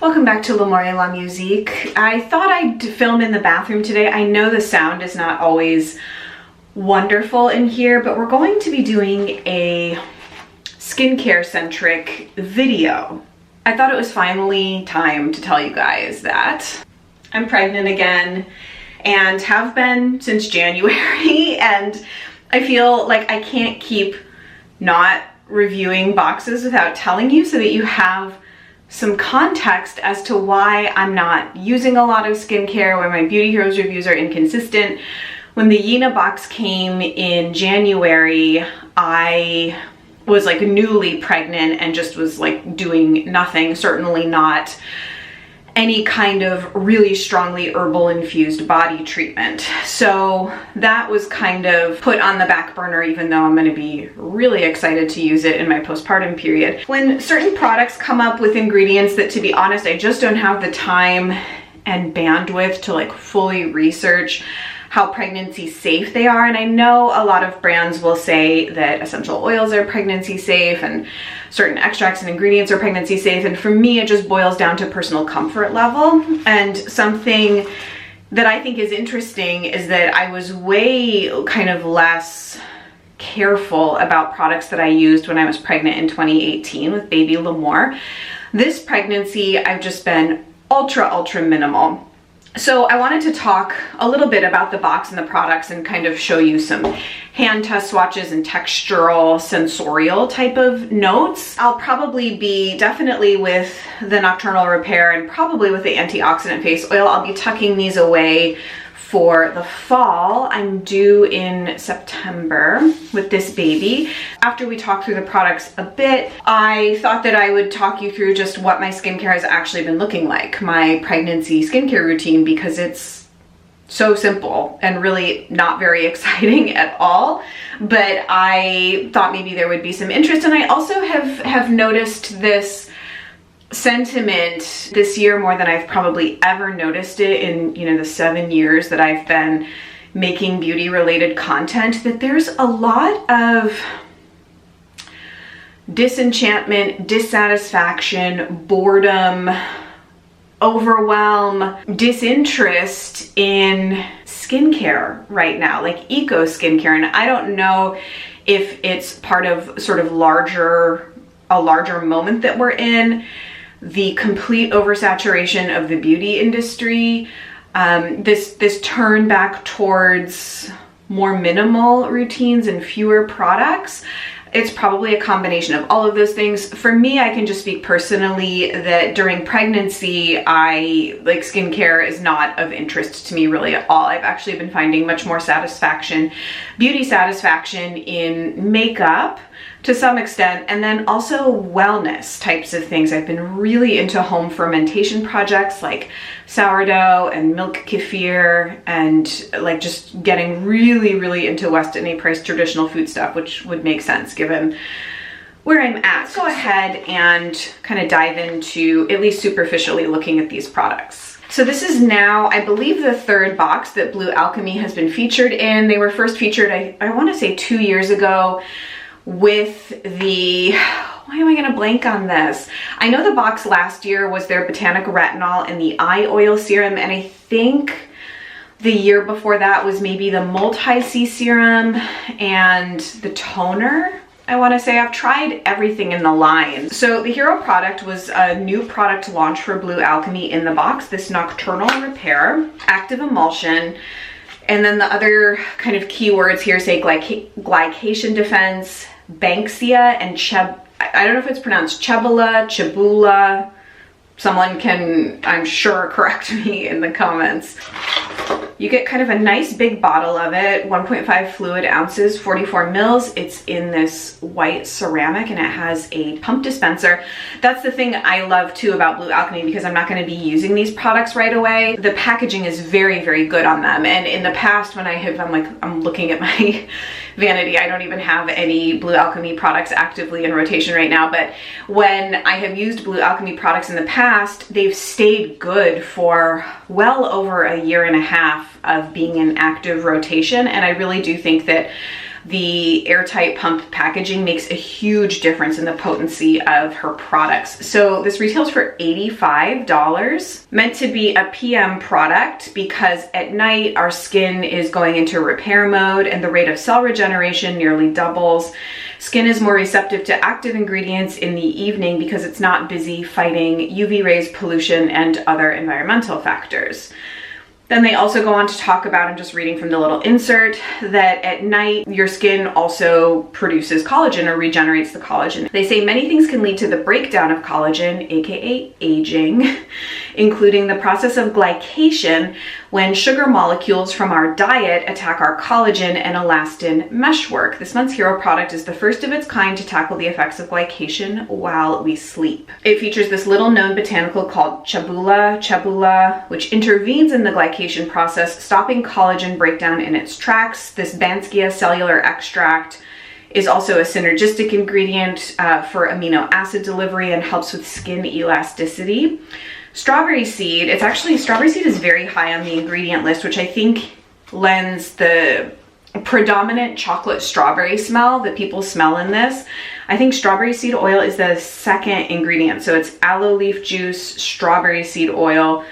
Welcome back to L'Amour et la Musique. I thought I'd film in the bathroom today. I know the sound is not always wonderful in here, but we're going to be doing a skincare centric video. I thought it was finally time to tell you guys that I'm pregnant again and have been since January, and I feel like I can't keep not reviewing boxes without telling you so that you have some context as to why I'm not using a lot of skincare, why my Beauty Heroes reviews are inconsistent. When the Yina box came in January, I was like newly pregnant and just was like doing nothing, certainly not any kind of really strongly herbal infused body treatment. So that was kind of put on the back burner, even though I'm gonna be really excited to use it in my postpartum period. When certain products come up with ingredients that, to be honest, I just don't have the time and bandwidth to like fully research how pregnancy safe they are. And I know a lot of brands will say that essential oils are pregnancy safe and certain extracts and ingredients are pregnancy safe. And for me, it just boils down to personal comfort level. And something that I think is interesting is that I was way kind of less careful about products that I used when I was pregnant in 2018 with baby L'Amour. This pregnancy, I've just been ultra minimal. So I wanted to talk a little bit about the box and the products and kind of show you some hand test swatches and textural, sensorial type of notes. I'll probably be definitely with the Nocturnal Repair and probably with the Antioxidant Face Oil. I'll be tucking these away for the fall. I'm due in September with this baby. After we talk through the products a bit, I thought that I would talk you through just what my skincare has actually been looking like, my pregnancy skincare routine, because it's so simple and really not very exciting at all. But I thought maybe there would be some interest, and I also have noticed this sentiment this year more than I've probably ever noticed it in, you know, the 7 years that I've been making beauty related content, that there's a lot of disenchantment, dissatisfaction, boredom, overwhelm, disinterest in skincare right now, like eco skincare. And I don't know if it's part of sort of a larger moment that we're in, the complete oversaturation of the beauty industry, this turn back towards more minimal routines and fewer products. It's probably a combination of all of those things. For me, I can just speak personally that during pregnancy, like skincare is not of interest to me really at all. I've actually been finding much more satisfaction, beauty satisfaction in makeup to some extent, and then also wellness types of things. I've been really into home fermentation projects like sourdough and milk kefir, and like just getting really into West Indian priced traditional food stuff, which would make sense given where I'm at. Let's go ahead and kind of dive into, at least superficially, looking at these products. So this is now, I believe, the third box that Blüh Alchemy has been featured in. They were first featured, I want to say 2 years ago, with the, why am I gonna blank on this? I know the box last year was their Botanic Retinol and the Eye Oil Serum, and I think the year before that was maybe the Multi-C Serum and the toner. I wanna say I've tried everything in the line. So the hero product was a new product launch for Blüh Alchemy in the box, this Nocturnal Repair, Active Emulsion, and then the other kind of keywords here say glycation defense, Banksia, and I don't know if it's pronounced Chebula. Someone can, I'm sure, correct me in the comments. You get kind of a nice big bottle of it, 1.5 fluid ounces, 44 mils. It's in this white ceramic and it has a pump dispenser. That's the thing I love too about Blüh Alchemy, because I'm not going to be using these products right away. The packaging is very good on them. And in the past when I'm looking at my vanity, I don't even have any Blüh Alchemy products actively in rotation right now, but when I have used Blüh Alchemy products in the past, they've stayed good for well over a year and a half of being in active rotation. And I really do think that the airtight pump packaging makes a huge difference in the potency of her products. So this retails for $85, meant to be a PM product because at night our skin is going into repair mode and the rate of cell regeneration nearly doubles. Skin is more receptive to active ingredients in the evening because it's not busy fighting UV rays, pollution, and other environmental factors. Then they also go on to talk about, I'm just reading from the little insert, that at night your skin also produces collagen or regenerates the collagen. They say many things can lead to the breakdown of collagen, aka aging, including the process of glycation when sugar molecules from our diet attack our collagen and elastin meshwork. This month's hero product is the first of its kind to tackle the effects of glycation while we sleep. It features this little known botanical called chabula, which intervenes in the glycation process, stopping collagen breakdown in its tracks. This Banskia cellular extract is also a synergistic ingredient for amino acid delivery and helps with skin elasticity. Strawberry seed, strawberry seed is very high on the ingredient list, which I think lends the predominant chocolate strawberry smell that people smell in this. I think strawberry seed oil is the second ingredient. So it's aloe leaf juice, strawberry seed oil,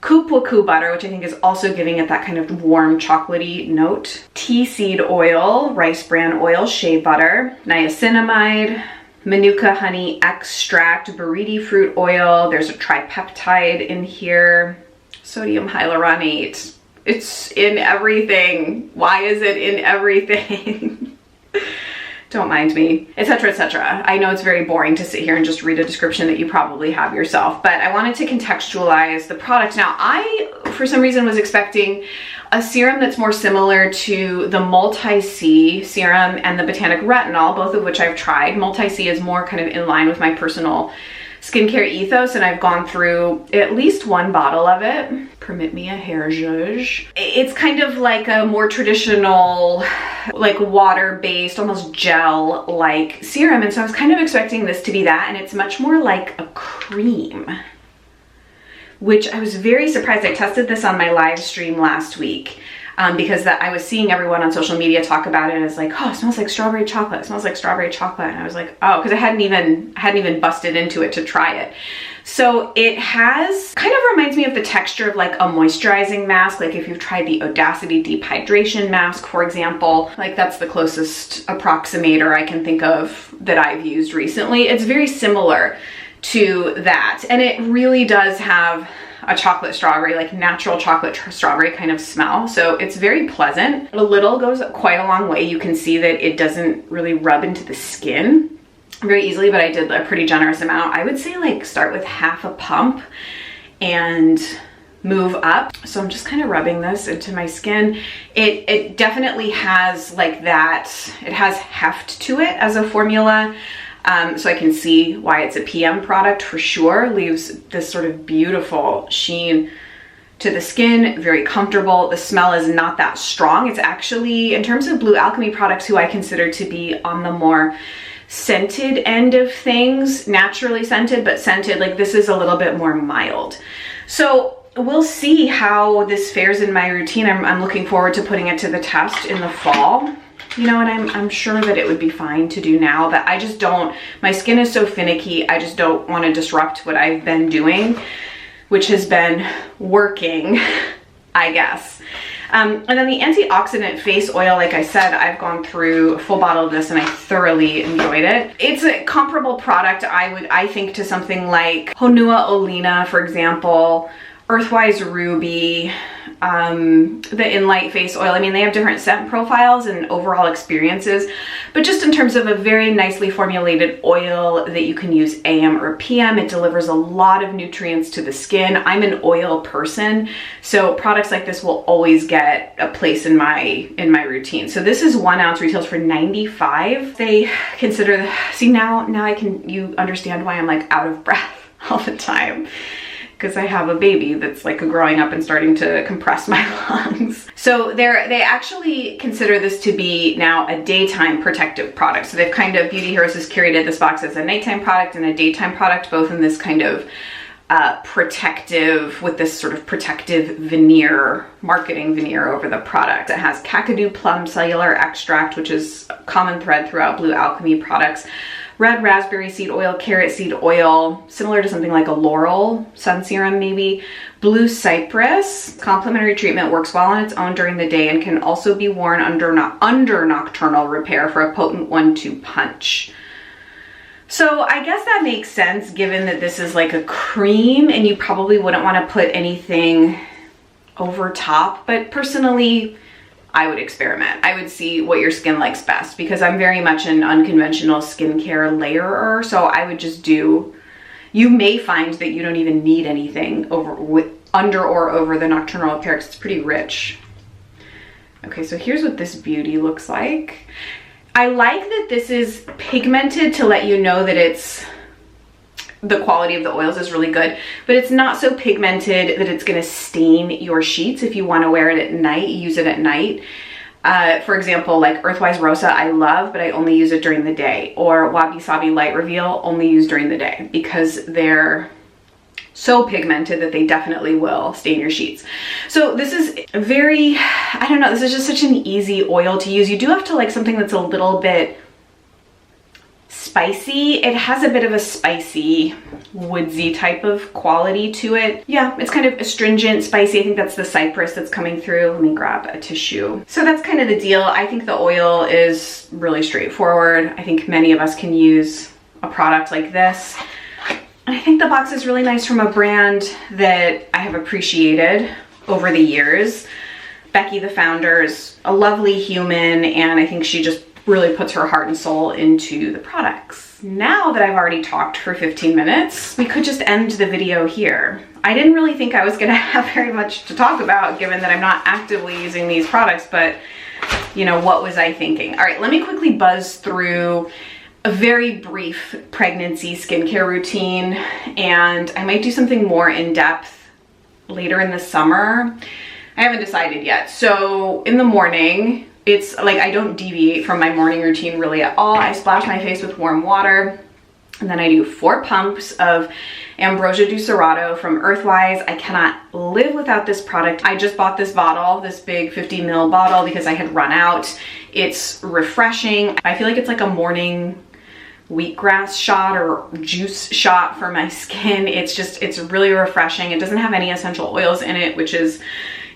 kupwaku butter, which I think is also giving it that kind of warm chocolatey note, tea seed oil, rice bran oil, shea butter, niacinamide, manuka honey extract, buriti fruit oil. There's a tripeptide in here, sodium hyaluronate. It's in everything. Why is it in everything? Don't mind me, etc., etc. I know it's very boring to sit here and just read a description that you probably have yourself, but I wanted to contextualize the product. Now, I, for some reason, was expecting a serum that's more similar to the Multi-C serum and the Botanic Retinol, both of which I've tried. Multi-C is more kind of in line with my personal skincare ethos, and I've gone through at least one bottle of it. Permit me a hair zhuzh. It's kind of like a more traditional, like water-based, almost gel-like serum, and so I was kind of expecting this to be that, and it's much more like a cream, which I was very surprised. I tested this on my live stream last week because I was seeing everyone on social media talk about it as like, oh, it smells like strawberry chocolate. It smells like strawberry chocolate. And I was like, oh, because I hadn't even busted into it to try it. So it kind of reminds me of the texture of like a moisturizing mask. Like if you've tried the Audacity Deep Hydration Mask, for example, like that's the closest approximator I can think of that I've used recently. It's very similar to that. And it really does have a chocolate strawberry, like natural chocolate strawberry kind of smell. So it's very pleasant. A little goes quite a long way. You can see that it doesn't really rub into the skin very easily, but I did a pretty generous amount. I would say like start with half a pump and move up. So I'm just kind of rubbing this into my skin. It definitely has like that, it has heft to it as a formula. So I can see why it's a PM product for sure. Leaves this sort of beautiful sheen to the skin, very comfortable. The smell is not that strong. It's actually, in terms of Blüh Alchemy products, who I consider to be on the more scented end of things, naturally scented, but scented, like this is a little bit more mild. So we'll see how this fares in my routine. I'm looking forward to putting it to the test in the fall. You know, and I'm sure that it would be fine to do now, but I just don't, my skin is so finicky, I just don't want to disrupt what I've been doing, which has been working, I guess. And then the Antioxidant Face Oil, like I said, I've gone through a full bottle of this and I thoroughly enjoyed it. It's a comparable product, I think, to something like Honua Olina, for example, Earthwise Ruby, the Inlight Face Oil. I mean, they have different scent profiles and overall experiences, but just in terms of a very nicely formulated oil that you can use AM or PM, it delivers a lot of nutrients to the skin. I'm an oil person, so products like this will always get a place in my routine. So this is 1 ounce, retails for $95. They consider, see now you understand why I'm like out of breath all the time, because I have a baby that's like growing up and starting to compress my lungs. So they actually consider this to be now a daytime protective product. So they've kind of, Beauty Heroes has curated this box as a nighttime product and a daytime product, both in this kind of protective, with this sort of protective veneer, marketing veneer over the product. It has Kakadu plum cellular extract, which is a common thread throughout Blüh Alchemy products. Red raspberry seed oil, carrot seed oil, similar to something like a Laurel sun serum maybe. Blue cypress, complementary treatment, works well on its own during the day and can also be worn under nocturnal repair for a potent 1-2 punch. So I guess that makes sense given that this is like a cream and you probably wouldn't want to put anything over top, but personally, I would experiment. I would see what your skin likes best because I'm very much an unconventional skincare layerer. So I would just do, you may find that you don't even need anything under or over the nocturnal repair because it's pretty rich. Okay, so here's what this beauty looks like. I like that this is pigmented to let you know that the quality of the oils is really good, but it's not so pigmented that it's gonna stain your sheets. If you wanna wear it at night, use it at night. For example, like Earthwise Rosa, I love, but I only use it during the day. Or Wabi Sabi Light Reveal, only use during the day because they're so pigmented that they definitely will stain your sheets. So this is very, I don't know, this is just such an easy oil to use. You do have to like something that's a little bit spicy. It has a bit of a spicy, woodsy type of quality to it. Yeah, it's kind of astringent, spicy. I think that's the cypress that's coming through. Let me grab a tissue. So that's kind of the deal. I think the oil is really straightforward. I think many of us can use a product like this. And I think the box is really nice from a brand that I have appreciated over the years. Becky, the founder, is a lovely human, and I think she just really puts her heart and soul into the products. Now that I've already talked for 15 minutes, we could just end the video here. I didn't really think I was gonna have very much to talk about given that I'm not actively using these products, but you know, what was I thinking? All right, let me quickly buzz through a very brief pregnancy skincare routine, and I might do something more in depth later in the summer. I haven't decided yet. So in the morning, it's like I don't deviate from my morning routine really at all. I splash my face with warm water, and then I do 4 pumps of Ambrosia Ducerado from Earthwise. I cannot live without this product. I just bought this bottle, this big 50 ml bottle, because I had run out. It's refreshing. I feel like it's like a morning wheatgrass shot or juice shot for my skin. It's really refreshing. It doesn't have any essential oils in it, which is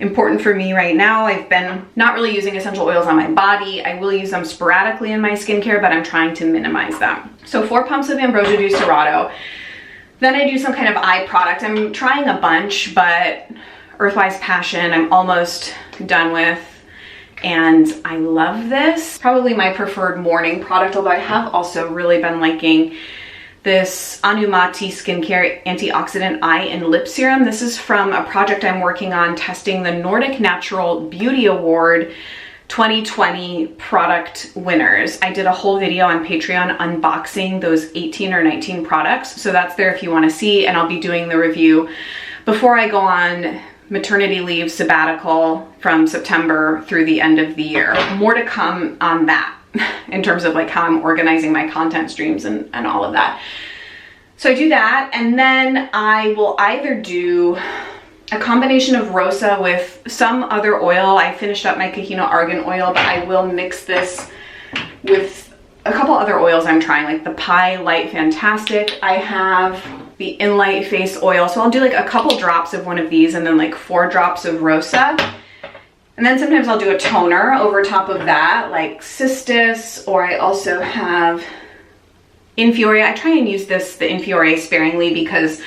important for me right now. I've been not really using essential oils on my body. I will use them sporadically in my skincare, but I'm trying to minimize them. So 4 pumps of Ambrosia Ducerado. Then I do some kind of eye product. I'm trying a bunch, but Earthwise Passion I'm almost done with. And I love this. Probably my preferred morning product, although I have also really been liking this Animati skincare antioxidant eye and lip serum. This is from a project I'm working on testing the Nordic Natural Beauty Award 2020 product winners. I did a whole video on Patreon unboxing those 18 or 19 products. So that's there if you want to see, and I'll be doing the review before I go on maternity leave sabbatical from September through the end of the year. More to come on that in terms of like how I'm organizing my content streams and all of that. So I do that, and then I will either do a combination of Rosa with some other oil. I finished up my Kahina Argan oil, but I will mix this with a couple other oils I'm trying, like the Pai The Light Fantastic. I have the Inlight Face Oil. So I'll do like a couple drops of one of these and then like 4 drops of Rosa. And then sometimes I'll do a toner over top of that, like Cistus, or I also have Infiore. I try and use the Infiore sparingly because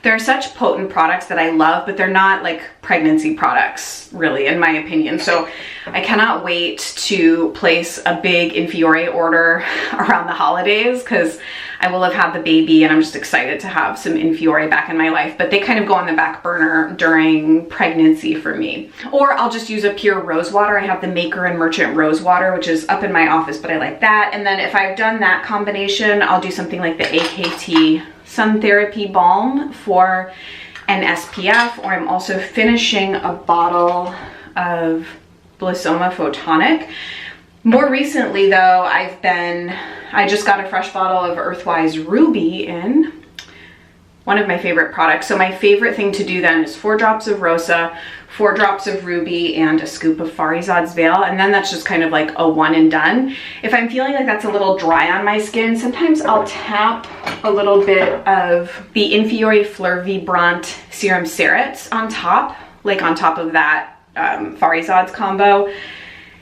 they're such potent products that I love, but they're not like pregnancy products, really, in my opinion. So I cannot wait to place a big Infiore order around the holidays because I will have had the baby and I'm just excited to have some Infiore back in my life, but they kind of go on the back burner during pregnancy for me. Or I'll just use a pure rose water. I have the Maker and Merchant rose water, which is up in my office, but I like that. And then if I've done that combination, I'll do something like the AKT Sun Therapy Balm for an SPF, or I'm also finishing a bottle of Blissoma Photonic. More recently though, I just got a fresh bottle of Earthwise Ruby in. one of my favorite products. So my favorite thing to do then is 4 drops of Rosa, 4 drops of Ruby, and a scoop of Farizad's Veil. And then that's just kind of like a one and done. If I'm feeling like that's a little dry on my skin, sometimes I'll tap a little bit of the Infiore Fleur Vibrant Serum Cerets on top, like on top of that Farizad's combo.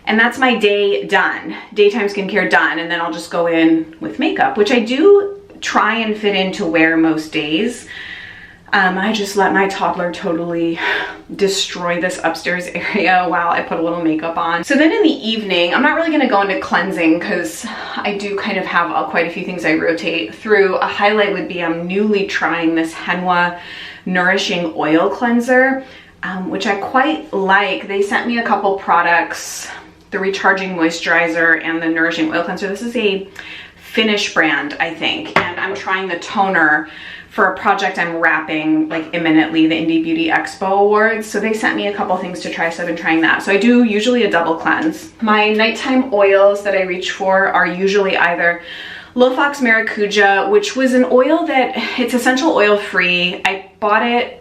And that's my day done, daytime skincare done. And then I'll just go in with makeup, which I do try and fit in to wear most days. I just let my toddler totally destroy this upstairs area while I put a little makeup on. So then in the evening, I'm not really gonna go into cleansing because I do kind of have quite a few things I rotate through. A highlight would be I'm newly trying this Honua Nourishing Oil Cleanser, which I quite like. They sent me a couple products, the Recharging Moisturizer and the Nourishing Oil Cleanser. This is a Finnish brand, I think, and I'm trying the toner for a project I'm wrapping like imminently, the Indie Beauty Expo Awards. So they sent me a couple things to try, so I've been trying that. So I do usually a double cleanse. My nighttime oils that I reach for are usually either Low Fox Maracuja, which was an oil that it's essential oil free. I bought it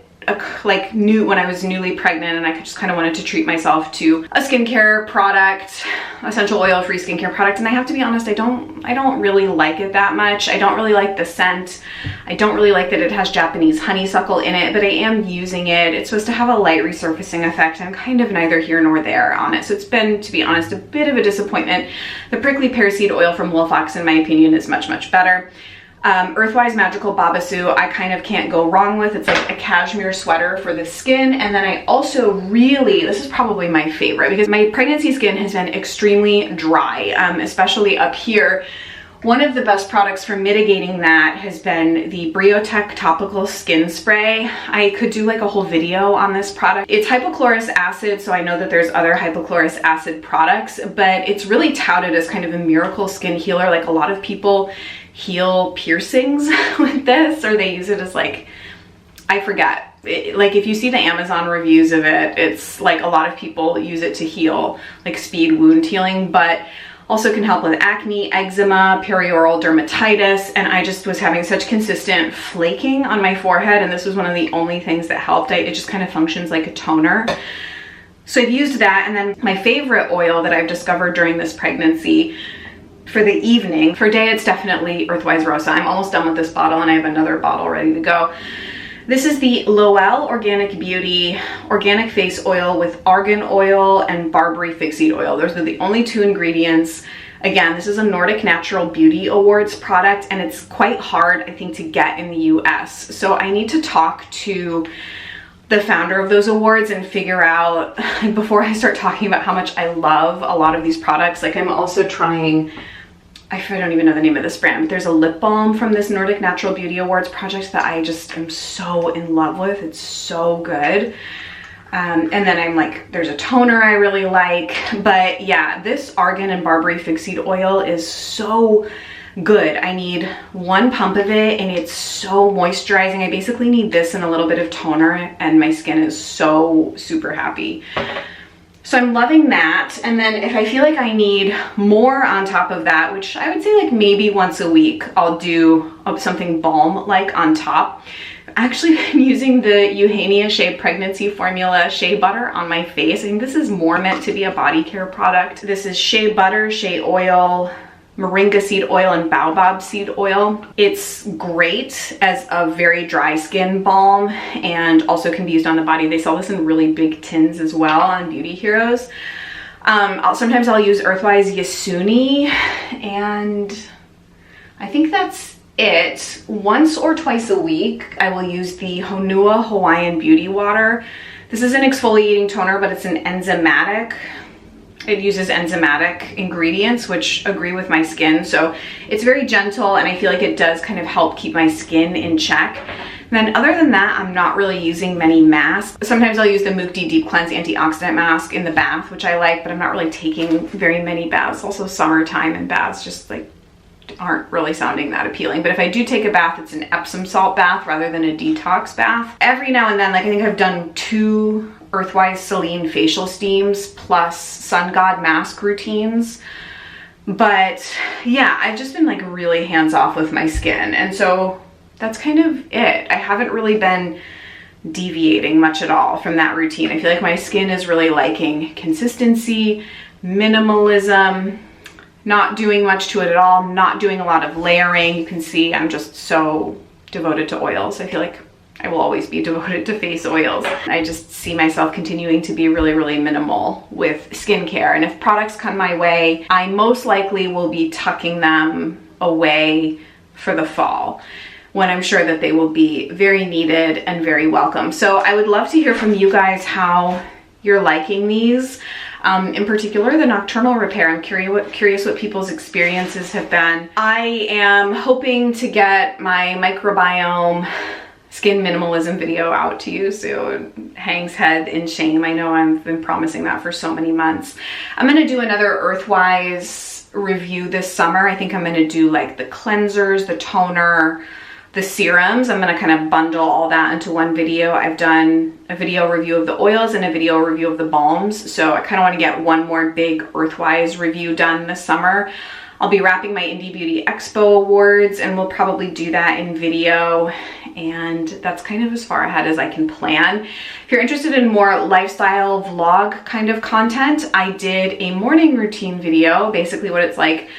like new when I was newly pregnant, and I just kind of wanted to treat myself to a skincare product, essential oil free skincare product. And I have to be honest, I don't really like it that much. I don't really like the scent. I don't really like that it has Japanese honeysuckle in it, but I am using it. It's supposed to have a light resurfacing effect. I'm kind of neither here nor there on it. So it's been, to be honest, a bit of a disappointment. The prickly pear seed oil from Low Fox, in my opinion, is much, much better. Earthwise Magical Babasu, I kind of can't go wrong with. It's like a cashmere sweater for the skin. And then I also really, this is probably my favorite because my pregnancy skin has been extremely dry, especially up here. One of the best products for mitigating that has been the Briotek Topical Skin Spray. I could do like a whole video on this product. It's hypochlorous acid, so I know that there's other hypochlorous acid products, but it's really touted as kind of a miracle skin healer. Like a lot of people heal piercings with this, or they use it as like, I forget. Like if you see the Amazon reviews of it, it's like a lot of people use it to heal, like speed wound healing, but also can help with acne, eczema, perioral dermatitis, and I just was having such consistent flaking on my forehead, and this was one of the only things that helped. It just kind of functions like a toner. So I've used that, and then my favorite oil that I've discovered during this pregnancy for the evening, for day it's definitely Earthwise Rosa. I'm almost done with this bottle and I have another bottle ready to go. This is the Lowell Organic Beauty Organic Face Oil with Argan Oil and Barberry Fig Seed Oil. Those are the only 2 ingredients. Again, this is a Nordic Natural Beauty Awards product, and it's quite hard, I think, to get in the US. So I need to talk to the founder of those awards and figure out, before I start talking about how much I love a lot of these products. Like I'm also trying, I don't even know the name of this brand, but there's a lip balm from this Nordic Natural Beauty Awards project that I just am so in love with. It's so good. And then I'm like, there's a toner I really like. But yeah, this Argan and Barberry Fig Seed Oil is so good. I need 1 pump of it and it's so moisturizing. I basically need this and a little bit of toner and my skin is so super happy. So I'm loving that. And then if I feel like I need more on top of that, which I would say like maybe once a week, I'll do something balm-like on top. I've actually been using the Eugenia Shea Pregnancy Formula Shea Butter on my face. I think this is more meant to be a body care product. This is Shea Butter, Shea Oil, Moringa seed oil, and baobab seed oil. It's great as a very dry skin balm and also can be used on the body. They sell this in really big tins as well on Beauty Heroes. Sometimes I'll use Earthwise Yasuni, and I think that's it. Once or twice a week, I will use the Honua Hawaiian Beauty Water. This is an exfoliating toner, but it's an enzymatic. It uses enzymatic ingredients, which agree with my skin. So it's very gentle, and I feel like it does kind of help keep my skin in check. And then other than that, I'm not really using many masks. Sometimes I'll use the Mukti Deep Cleanse Antioxidant Mask in the bath, which I like, but I'm not really taking very many baths. Also summertime and baths just like aren't really sounding that appealing. But if I do take a bath, it's an Epsom salt bath rather than a detox bath. Every now and then, like I think I've done 2 Earthwise Saline facial steams plus Sun God mask routines. But yeah, I've just been like really hands off with my skin. And so that's kind of it. I haven't really been deviating much at all from that routine. I feel like my skin is really liking consistency, minimalism, not doing much to it at all, not doing a lot of layering. You can see I'm just so devoted to oils. I feel like I will always be devoted to face oils. I just see myself continuing to be really, really minimal with skincare. And if products come my way, I most likely will be tucking them away for the fall, when I'm sure that they will be very needed and very welcome. So I would love to hear from you guys how you're liking these. In particular, the nocturnal repair. I'm curious what people's experiences have been. I am hoping to get my microbiome skin minimalism video out to you soon. Hangs head in shame. I know I've been promising that for so many months. I'm gonna do another Earthwise review this summer. I think I'm gonna do like the cleansers, the toner, the serums. I'm gonna kind of bundle all that into one video. I've done a video review of the oils and a video review of the balms. So I kind of want to get one more big Earthwise review done this summer. I'll be wrapping my Indie Beauty Expo awards, and we'll probably do that in video. And that's kind of as far ahead as I can plan. If you're interested in more lifestyle vlog kind of content, I did a morning routine video, basically what it's like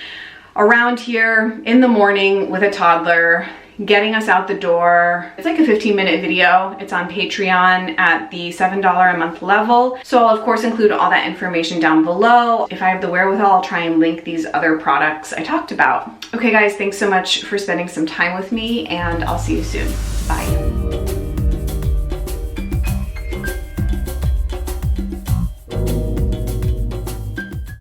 around here in the morning with a toddler, getting us out the door. It's like a 15-minute video. It's on Patreon at the $7 a month level. So I'll of course include all that information down below. If I have the wherewithal, I'll try and link these other products I talked about. Okay guys, thanks so much for spending some time with me, and I'll see you soon. Bye.